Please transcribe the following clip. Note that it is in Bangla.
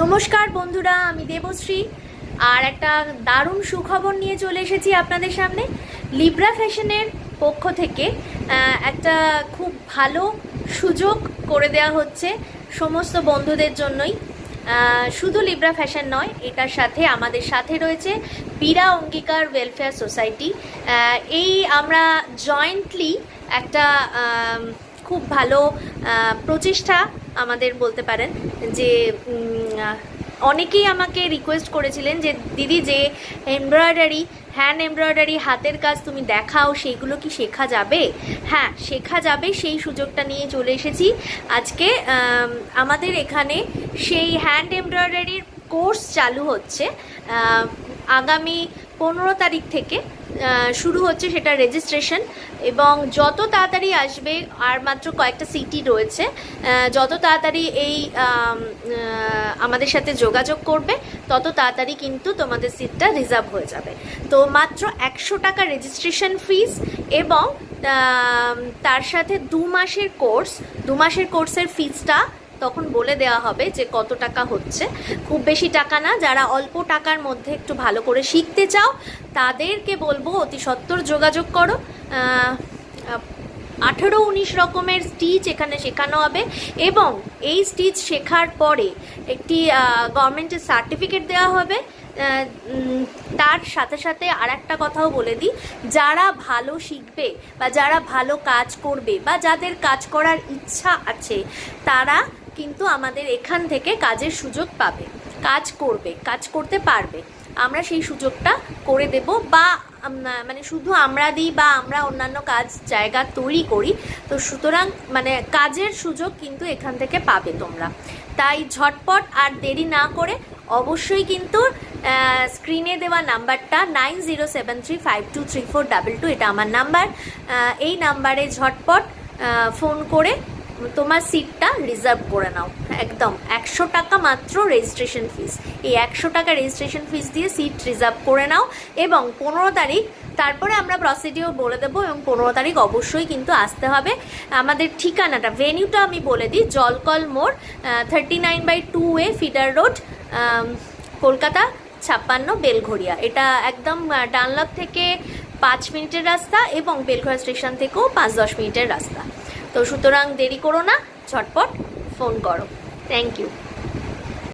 নমস্কার বন্ধুরা, আমি দেবশ্রী আর একটা দারুণ সুখবর নিয়ে চলে এসেছি আপনাদের সামনে। লিব্রা ফ্যাশনের পক্ষ থেকে একটা খুব ভালো সুযোগ করে দেওয়া হচ্ছে সমস্ত বন্ধুদের জন্যই। শুধু লিব্রা ফ্যাশন নয়, এটার সাথে আমাদের সাথে রয়েছে বীরা অঙ্গীকার ওয়েলফেয়ার সোসাইটি। এই আমরা জয়েন্টলি একটা খুব ভালো প্রচেষ্টা আমাদের বলতে পারেন যে অনেকেই আমাকে রিকোয়েস্ট করেছিলেন যে দিদি, যে এমব্রয়ডারি, হ্যান্ড এমব্রয়ডারি, হাতের কাজ তুমি দেখাও, সেইগুলো কি শেখা যাবে? হ্যাঁ, শেখা যাবে। সেই সুযোগটা নিয়ে চলে এসেছি আজকে। আমাদের এখানে সেই হ্যান্ড এমব্রয়ডারির কোর্স চালু হচ্ছে আগামী 15 তারিখ থেকে শুরু হচ্ছে সেটা রেজিস্ট্রেশন, এবং যত তাড়াতাড়ি আসবে, আর মাত্র কয়েকটা সিটি রয়েছে, যত তাড়াতাড়ি এই আমাদের সাথে যোগাযোগ করবে তত তাড়াতাড়ি কিন্তু তোমাদের সিটটা রিজার্ভ হয়ে যাবে। তো মাত্র 100 টাকা রেজিস্ট্রেশন ফিস, এবং তার সাথে 2 মাসের কোর্স। 2 মাসের কোর্সের ফিসটা তখন বলে দেওয়া হবে যে কত টাকা হচ্ছে। খুব বেশি টাকা না। যারা অল্প টাকার মধ্যে একটু ভালো করে শিখতে চাও তাদেরকে বলবো অতি সত্বর যোগাযোগ করো। 18-19 রকমের স্টিচ এখানে শেখানো হবে, এবং এই স্টিচ শেখার পরে একটি গভর্নমেন্টের সার্টিফিকেট দেওয়া হবে। তার সাথে সাথে আর একটা কথাও বলে দিই, যারা ভালো শিখবে বা যারা ভালো কাজ করবে বা যাদের কাজ করার ইচ্ছা আছে, তারা কিন্তু আমাদের এখান থেকে কাজের সুযোগ পাবে, কাজ করবে, কাজ করতে পারবে। আমরা সেই সুযোগটা করে দেব, বা মানে শুধু আমরা দিই বা আমরা অন্যান্য কাজ জায়গা তৈরি করি। তো সুতরাং মানে কাজের সুযোগ কিন্তু এখান থেকে পাবে তোমরা। তাই ঝটপট আর দেরি না করে অবশ্যই কিন্তু স্ক্রিনে দেওয়া নাম্বারটা 9073523422, এটা আমার নাম্বার। এই নাম্বারে ঝটপট ফোন করে তোমার সিটটা রিজার্ভ করে নাও। একদম 100 টাকা মাত্র রেজিস্ট্রেশন ফিস। এই 100 টাকা রেজিস্ট্রেশন ফিস দিয়ে সিট রিজার্ভ করে নাও, এবং 15 তারিখ তারপরে আমরা প্রসিডিওর বলে দেবো, এবং 15 তারিখ অবশ্যই কিন্তু আসতে হবে। আমাদের ঠিকানাটা, ভেনিউটা আমি বলে দিই, জলকল মোড়, 39/2A feeder road, Kolkata 56, Belgharia. এটা একদম ডানলপ থেকে 5 মিনিটের রাস্তা, এবং বেলঘড়িয়া স্টেশন থেকেও 5-10 মিনিটের রাস্তা। তো সুতরাং দেরি করো না, ঝটপট ফোন করো। Thank you.